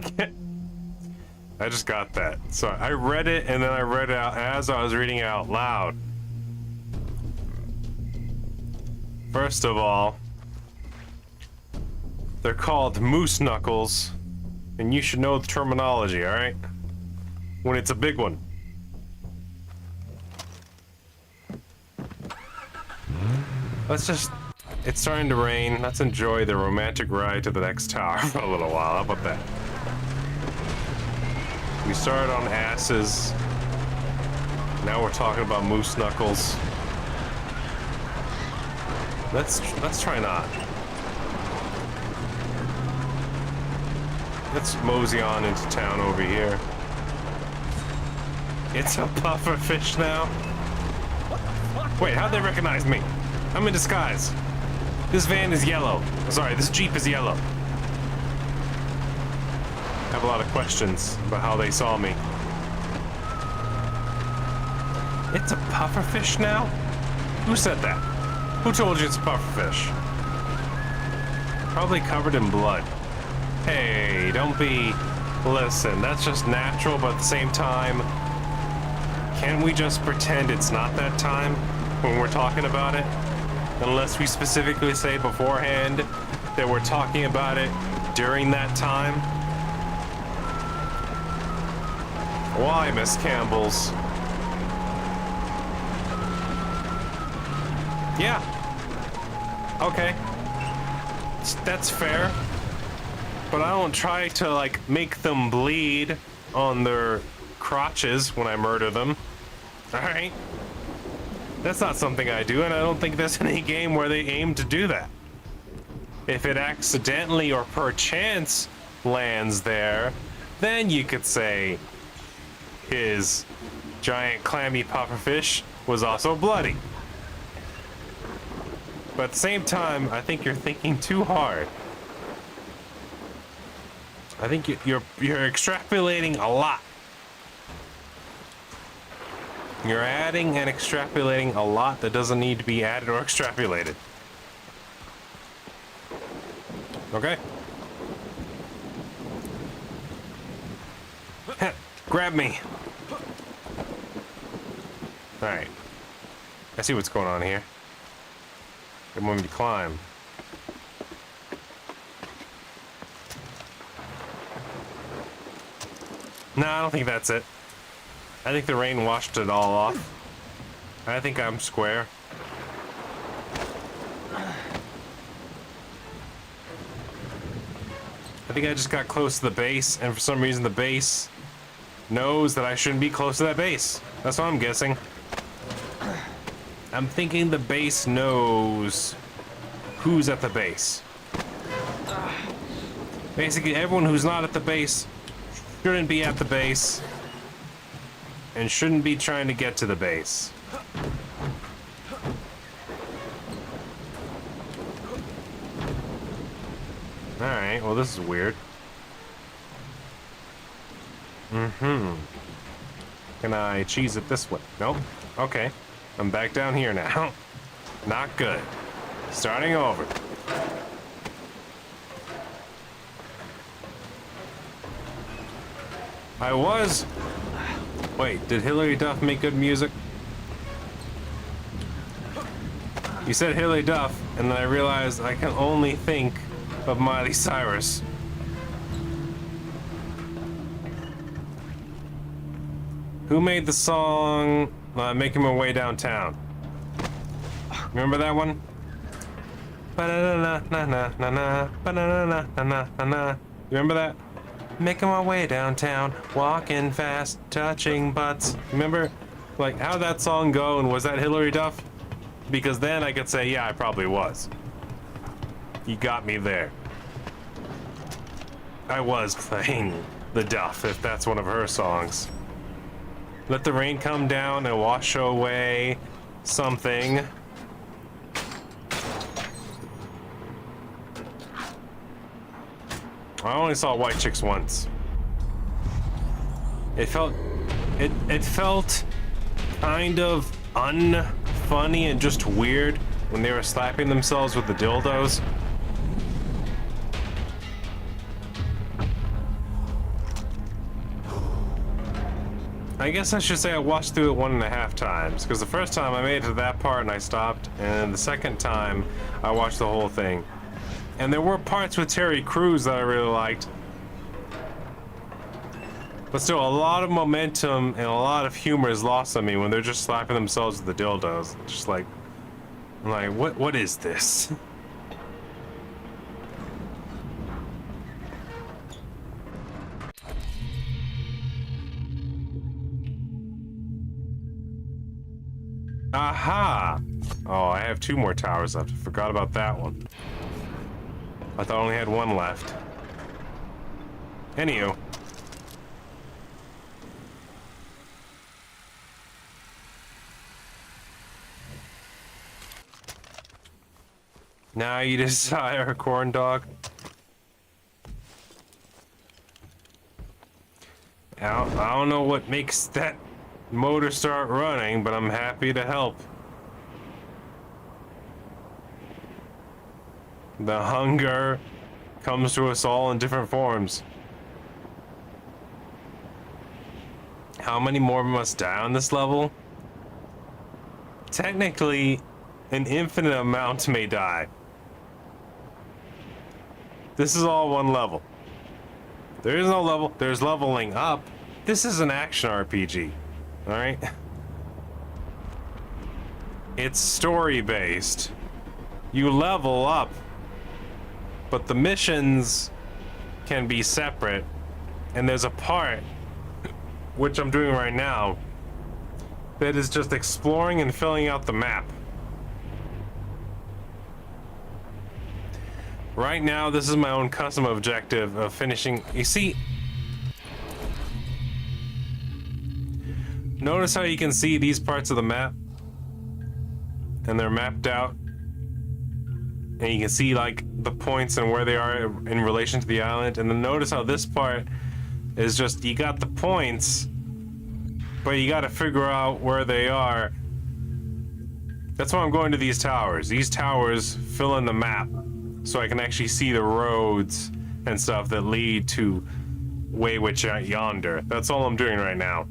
I just got that. So I read it and then I read it out as I was reading it out loud. First of all, they're called moose knuckles, and you should know the terminology, alright? When it's a big one. Let's just... It's starting to rain. Let's enjoy the romantic ride to the next tower for a little while. How about that? We started on asses. Now we're talking about moose knuckles. Let's try not. Let's mosey on into town over here. It's a puffer fish now. Wait, how'd they recognize me? I'm in disguise. This van is yellow. Sorry, this Jeep is yellow. I have a lot of questions about how they saw me. It's a pufferfish now? Who said that? Who told you it's a pufferfish? Probably covered in blood. Hey, don't be... Listen, that's just natural, but at the same time, can't we just pretend it's not that time when we're talking about it? Unless we specifically say beforehand that we're talking about it during that time. Why, Miss Campbell's? Yeah. Okay. That's fair. But I don't try to, like, make them bleed on their crotches when I murder them. Alright? That's not something I do, and I don't think there's any game where they aim to do that. If it accidentally or perchance lands there, then you could say his giant clammy pufferfish was also bloody. But at the same time, I think you're thinking too hard. I think you're extrapolating a lot. You're adding and extrapolating a lot that doesn't need to be added or extrapolated. Okay? Heh, grab me. Alright. I see what's going on here. They want me to climb. No, I don't think that's it. I think the rain washed it all off. I think I'm square. I think I just got close to the base, and for some reason the base knows that I shouldn't be close to that base. That's what I'm guessing. I'm thinking the base knows who's at the base. Basically, everyone who's not at the base shouldn't be at the base and shouldn't be trying to get to the base. Alright, well this is weird. Can I cheese it this way? Nope. Okay. I'm back down here now. Not good. Starting over. I was... Wait, did Hilary Duff make good music? You said Hilary Duff, and then I realized I can only think of Miley Cyrus. Who made the song Making My Way Downtown? Remember that one? You remember that? Making my way downtown, walking fast, touching butts. Remember, like, how'd that song go, and was that Hilary Duff? Because then I could say, yeah, I probably was. You got me there. I was playing the Duff, if that's one of her songs. Let the rain come down and wash away something. I only saw White Chicks once. It felt kind of unfunny and just weird when they were slapping themselves with the dildos. I guess I should say I watched through it 1.5 times, because the first time I made it to that part and I stopped, and the second time I watched the whole thing. And there were parts with Terry Crews that I really liked. But still, a lot of momentum and a lot of humor is lost on me when they're just slapping themselves with the dildos. Just like, I'm like, what is this? Aha! Oh, I have 2 more towers left. I forgot about that one. I thought I only had 1 left. Anywho. Now you desire a corn dog? I don't know what makes that motor start running, but I'm happy to help. The hunger comes to us all in different forms. How many more must die on this level? Technically, an infinite amount may die. This is all one level. There is no level. There's leveling up. This is an action RPG. Alright? It's story-based. You level up, but the missions can be separate. And there's a part, which I'm doing right now, that is just exploring and filling out the map. Right now, this is my own custom objective of finishing. You see, notice how you can see these parts of the map, and they're mapped out, and you can see like the points and where they are in relation to the island. And then notice how this part is just, you got the points, but you got to figure out where they are. That's why I'm going to these towers. These towers fill in the map, so I can actually see the roads and stuff that lead to Waywitch yonder. That's all I'm doing right now,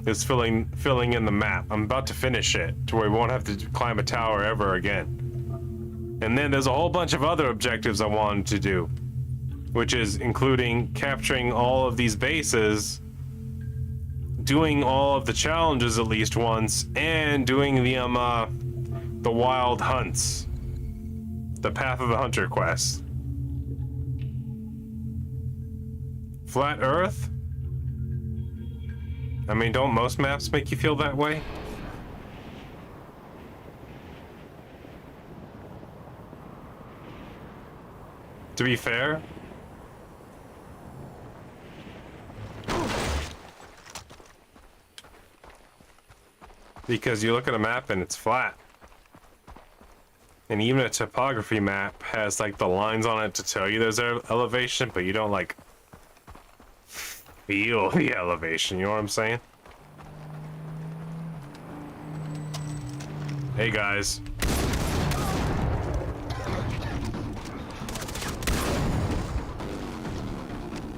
is filling in the map. I'm about to finish it to where we won't have to climb a tower ever again. And then there's a whole bunch of other objectives I wanted to do, which is including capturing all of these bases, doing all of the challenges at least once, and doing the wild hunts. The Path of the Hunter quest. Flat Earth? I mean, don't most maps make you feel that way? To be fair, because you look at a map and it's flat. And even a topography map has like the lines on it to tell you there's elevation, but you don't like feel the elevation, you know what I'm saying? Hey guys.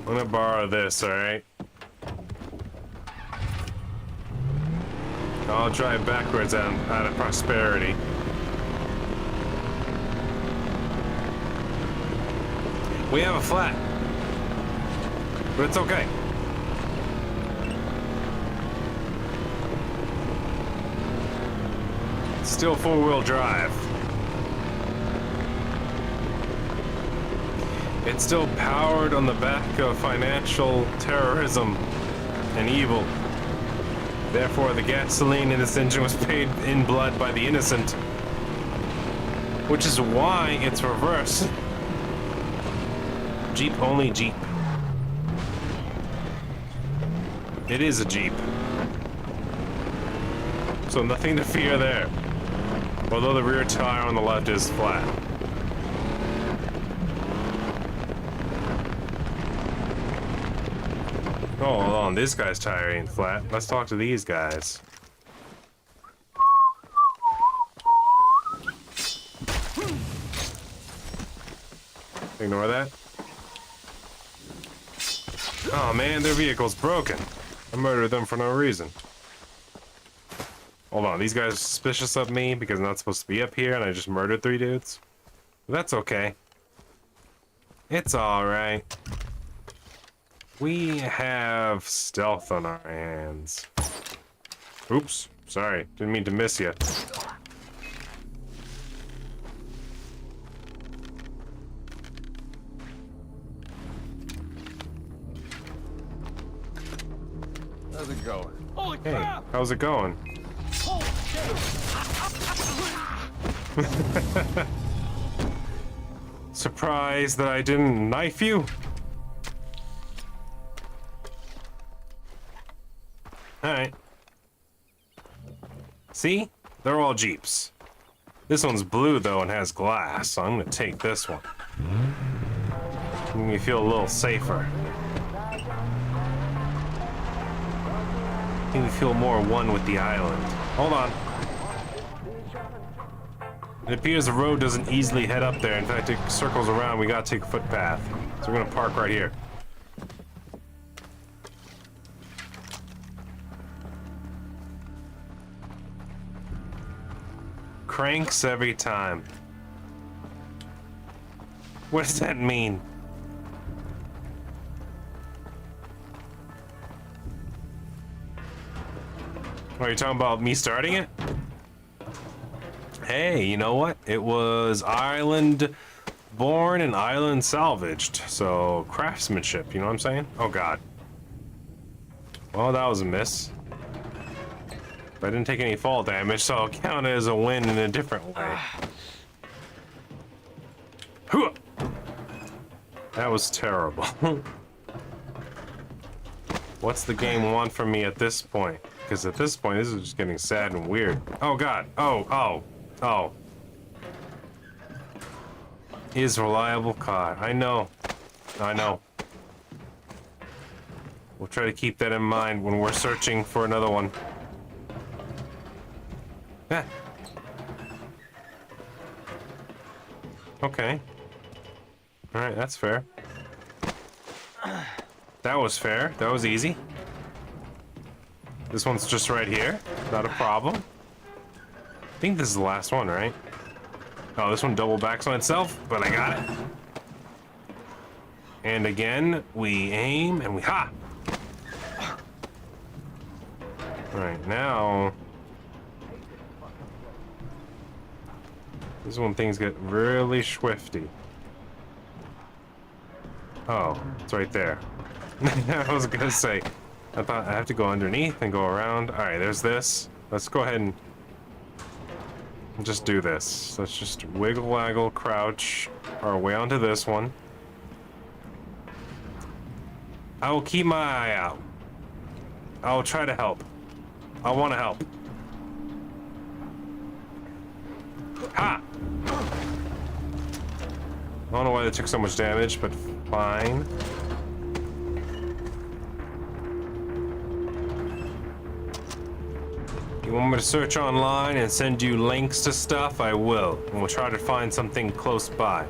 I'm gonna borrow this, alright? I'll drive backwards out of prosperity. We have a flat, but it's okay. It's still 4-wheel drive. It's still powered on the back of financial terrorism and evil. Therefore, the gasoline in this engine was paid in blood by the innocent. Which is why it's reversed. Jeep only Jeep. It is a Jeep. So nothing to fear there. Although the rear tire on the left is flat. Oh, hold on, this guy's tire ain't flat. Let's talk to these guys. Ignore that. Oh man, their vehicle's broken. I murdered them for no reason. Hold on, these guys are suspicious of me because I'm not supposed to be up here and I just murdered 3 dudes. That's okay. It's alright. We have stealth on our hands. Oops, sorry, didn't mean to miss you. How's it going? Holy Hey, crap! how's it going? Holy shit! Surprised that I didn't knife you? Alright. See? They're all Jeeps. This one's blue though and has glass, so I'm gonna take this one. Make me feel a little safer. Make me feel more one with the island. Hold on. It appears the road doesn't easily head up there. In fact, it circles around. We gotta take a footpath. So we're gonna park right here. Cranks every time. What does that mean? Are you talking about me starting it? Hey, you know what? It was Ireland born and Ireland salvaged. So, craftsmanship, you know what I'm saying? Oh, God. Well, that was a miss. I didn't take any fall damage, so I'll count it as a win in a different way. That was terrible. What's the game want from me at this point? Because at this point, this is just getting sad and weird. Oh, God. Oh. His reliable car. I know. We'll try to keep that in mind when we're searching for another one. Okay. Alright, that's fair. That was fair. That was easy. This one's just right here. Not a problem. I think this is the last one, right? Oh, this one double backs on itself, but I got it. And again, we aim and we ha! Alright, now... This is when things get really swifty. Oh, it's right there. I was gonna say, I thought I have to go underneath and go around. Alright, there's this. Let's go ahead and just do this. Let's just wiggle, waggle, crouch our way onto this one. I will keep my eye out. I will try to help. I want to help. Ha! I don't know why they took so much damage, but fine. You want me to search online and send you links to stuff? I will. And we'll try to find something close by.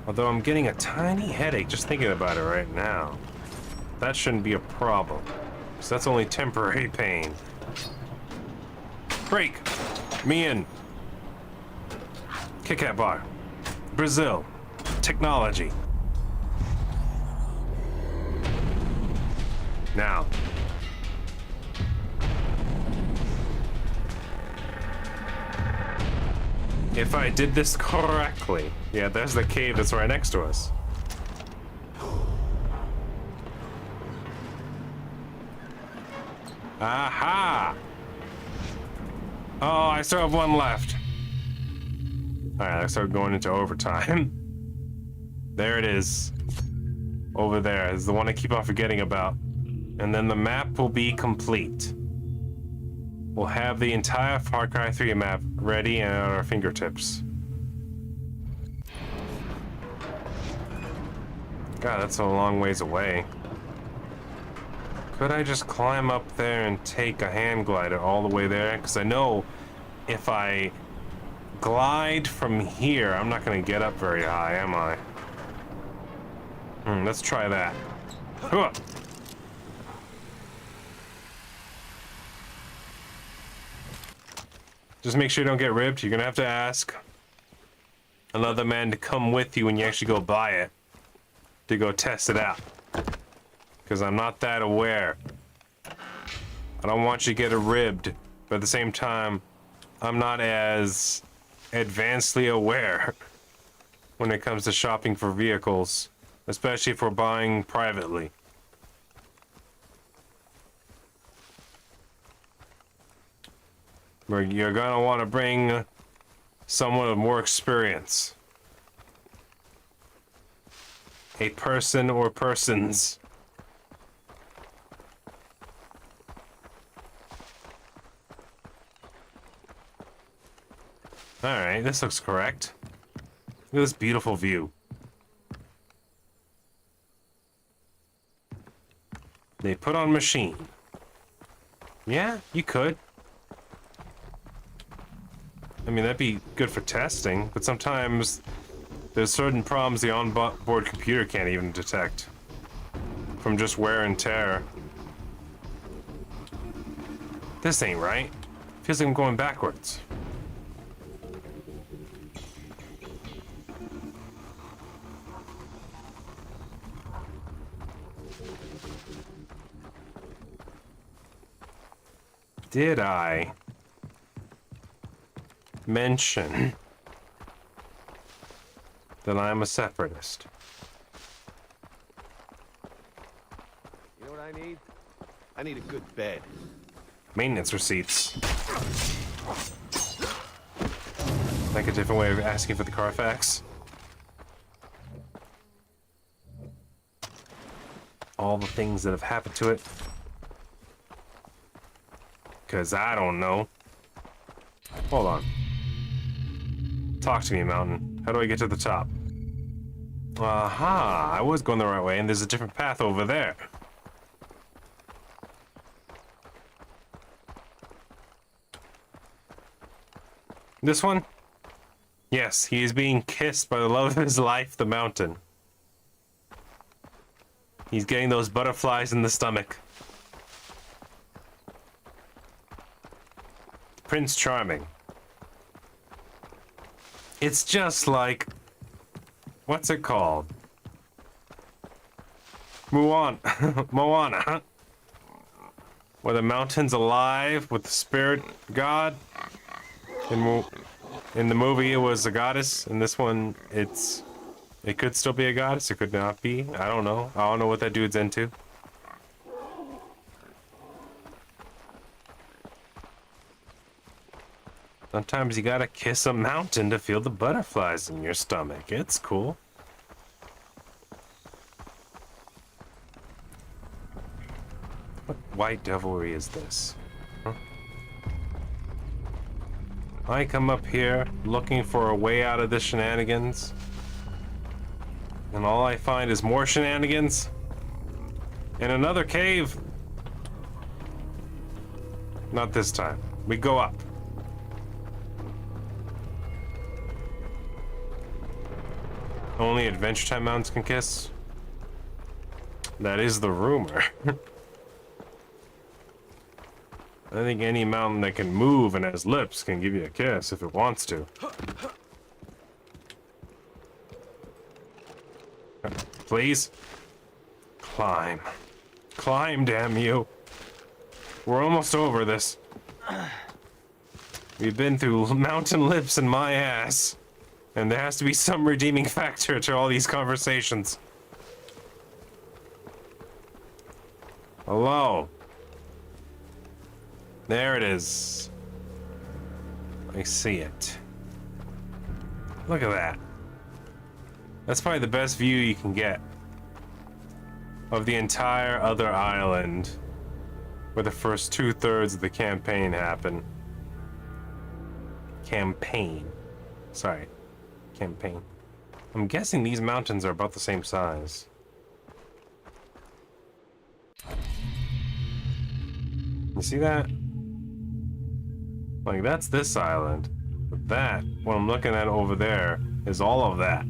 Although I'm getting a tiny headache just thinking about it right now. That shouldn't be a problem. Because that's only temporary pain. Break! Me in. Kit Kat bar. Brazil. Technology. Now. If I did this correctly. Yeah, there's the cave that's right next to us. Aha! Oh, I still have one left. Alright, I started going into overtime. There it is. Over there is the one I keep on forgetting about. And then the map will be complete. We'll have the entire Far Cry 3 map ready and at our fingertips. God, that's a long ways away. Could I just climb up there and take a hand glider all the way there? Because I know if I glide from here, I'm not going to get up very high, am I? Let's try that. Huh. Just make sure you don't get ripped. You're going to have to ask another man to come with you when you actually go buy it, to go test it out. Because I'm not that aware. I don't want you to get it ribbed, but at the same time, I'm not as advancedly aware when it comes to shopping for vehicles, especially if we're buying privately. Where you're gonna want to bring someone with more experience. A person or persons. Alright, this looks correct. Look at this beautiful view. They put on machine. Yeah, you could. I mean, that'd be good for testing, but sometimes there's certain problems the onboard computer can't even detect from just wear and tear. This ain't right. Feels like I'm going backwards. Did I mention that I'm a separatist? You know what I need? I need a good bed. Maintenance receipts. Like a different way of asking for the Carfax. All the things that have happened to it. Because I don't know. Hold on. Talk to me, Mountain. How do I get to the top? Aha! I was going the right way, and there's a different path over there. This one? Yes, he is being kissed by the love of his life, the Mountain. He's getting those butterflies in the stomach. Prince Charming. It's just like... what's it called? Moana. Where the mountain's alive with the spirit god. In the movie, it was a goddess. In this one, it could still be a goddess. It could not be. I don't know. I don't know what that dude's into. Sometimes you gotta kiss a mountain to feel the butterflies in your stomach. It's cool. What white devilry is this? Huh? I come up here looking for a way out of this shenanigans, and all I find is more shenanigans in another cave. Not this time. We go up. Only Adventure Time mountains can kiss? That is the rumor. I think any mountain that can move and has lips can give you a kiss if it wants to. Please? Climb. Climb, damn you. We're almost over this. We've been through mountain lips and my ass. And there has to be some redeeming factor to all these conversations. Hello. There it is. I see it. Look at that. That's probably the best view you can get of the entire other island where the first 2/3 of the campaign happen. Sorry. Campaign. I'm guessing these mountains are about the same size. You see that? Like, that's this island. But that, what I'm looking at over there, is all of that.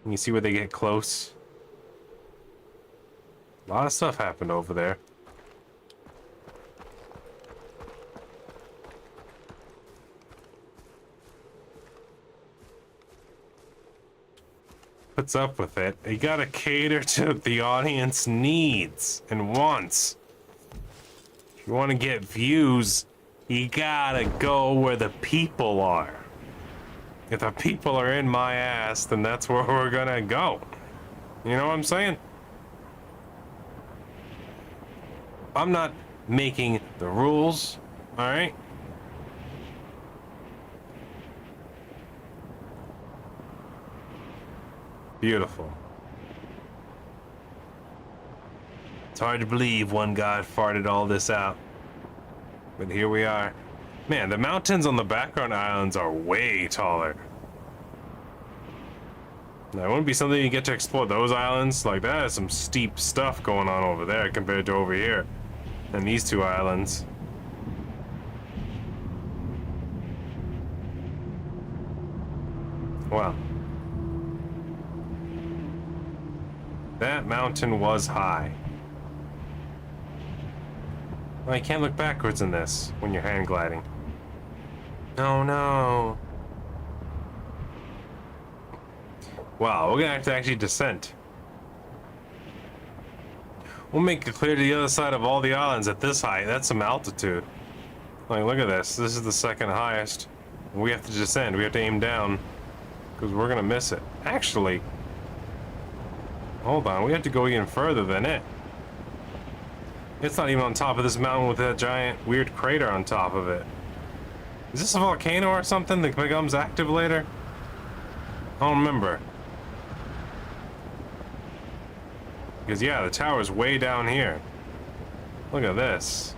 And you see where they get close? A lot of stuff happened over there. What's up with it? You gotta cater to the audience needs and wants. If you want to get views, you gotta go where the people are. If the people are in my ass, then that's where we're gonna go. You know what I'm saying? I'm not making the rules, alright? Beautiful. It's hard to believe one guy farted all this out. But here we are. Man, the mountains on the background islands are way taller. That wouldn't be something you get to explore those islands. Like, that is some steep stuff going on over there compared to over here. And these two islands. Wow. That mountain was high. Well, you can't look backwards in this when you're hand gliding. Oh no. Wow, we're gonna have to actually descend. We'll make it clear to the other side of all the islands at this height. That's some altitude. Like, look at this. This is the second highest. We have to descend. We have to aim down because we're gonna miss it. Actually, hold on. We have to go even further than it. It's not even on top of this mountain with that giant weird crater on top of it. Is this a volcano or something that becomes active later? I don't remember. Because, yeah, the tower's way down here. Look at this.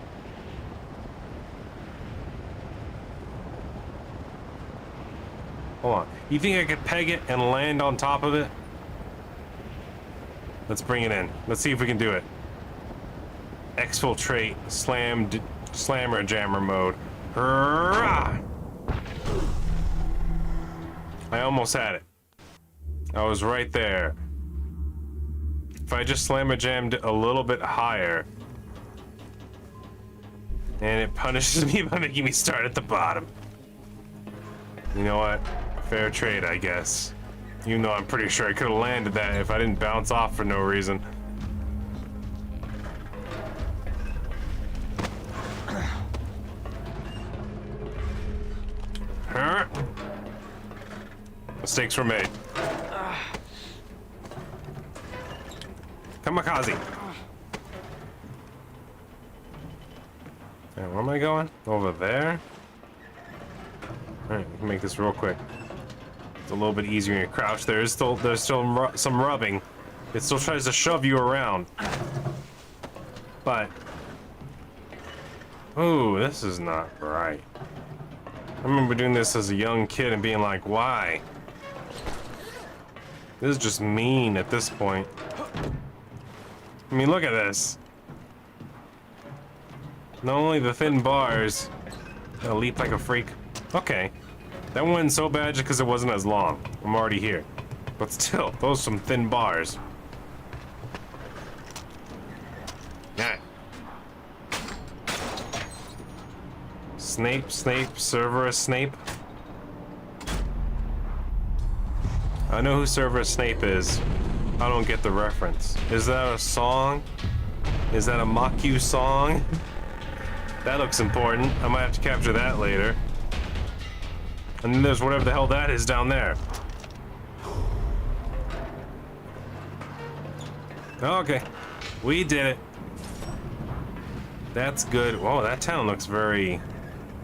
Hold on. You think I could peg it and land on top of it? Let's bring it in. Let's see if we can do it. Exfiltrate, slammer jammer mode. Hurrah! I almost had it. I was right there. If I just slammer jammed a little bit higher, and it punishes me by making me start at the bottom. You know what? Fair trade, I guess. Even though I'm pretty sure I could have landed that if I didn't bounce off for no reason. Huh? Mistakes were made. Kamikaze. Where am I going? Over there? Alright, we can make this real quick. It's a little bit easier when you crouch. There's still some rubbing. It still tries to shove you around. But... ooh, this is not right. I remember doing this as a young kid and being like, why? This is just mean at this point. I mean, look at this. Not only the thin bars, I'll leap like a freak. Okay. That one wasn't so bad just because it wasn't as long. I'm already here. But still, those are some thin bars. Yeah. Snape, Severus Snape. I know who Severus Snape is. I don't get the reference. Is that a song? Is that a mock you song? That looks important. I might have to capture that later. And then there's whatever the hell that is down there. Okay. We did it. That's good. Whoa, that town looks very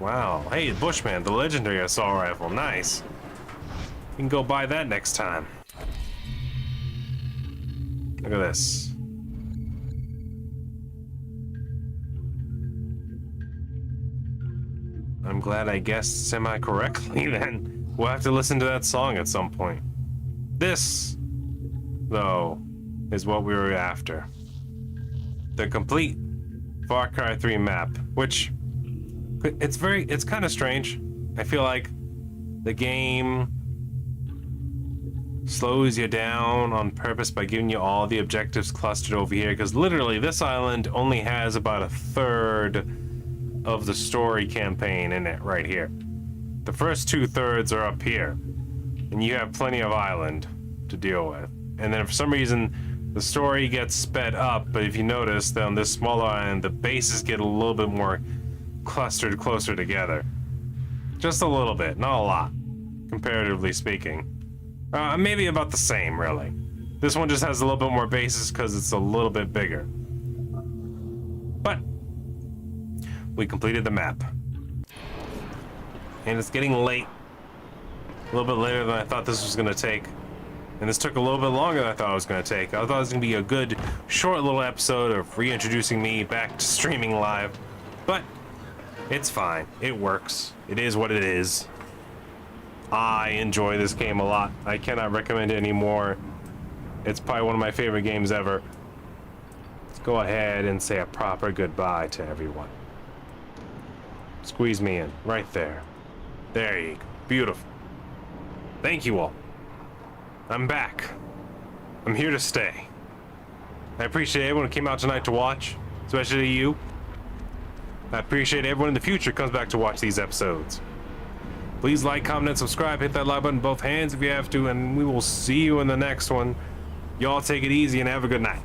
Wow. Hey, Bushman, the legendary assault rifle. Nice. You can go buy that next time. Look at this. I'm glad I guessed semi-correctly then. We'll have to listen to that song at some point. This, though, is what we were after. The complete Far Cry 3 map, which it's kind of strange. I feel like the game slows you down on purpose by giving you all the objectives clustered over here, because literally this island only has about a third of the story campaign in it right here. The first 2/3 are up here, and you have plenty of island to deal with. And then for some reason, the story gets sped up, but if you notice, on this smaller island, the bases get a little bit more clustered closer together. Just a little bit, not a lot, comparatively speaking. Maybe about the same, really. This one just has a little bit more bases because it's a little bit bigger. But we completed the map. And it's getting late. A little bit later than I thought this was going to take. And this took a little bit longer than I thought it was going to take. I thought it was going to be a good, short little episode of reintroducing me back to streaming live. But it's fine. It works. It is what it is. I enjoy this game a lot. I cannot recommend it anymore. It's probably one of my favorite games ever. Let's go ahead and say a proper goodbye to everyone. Squeeze me in. Right there. There you go. Beautiful. Thank you all. I'm back. I'm here to stay. I appreciate everyone who came out tonight to watch, especially you. I appreciate everyone in the future comes back to watch these episodes. Please like, comment, and subscribe. Hit that like button in both hands if you have to, and we will see you in the next one. Y'all take it easy and have a good night.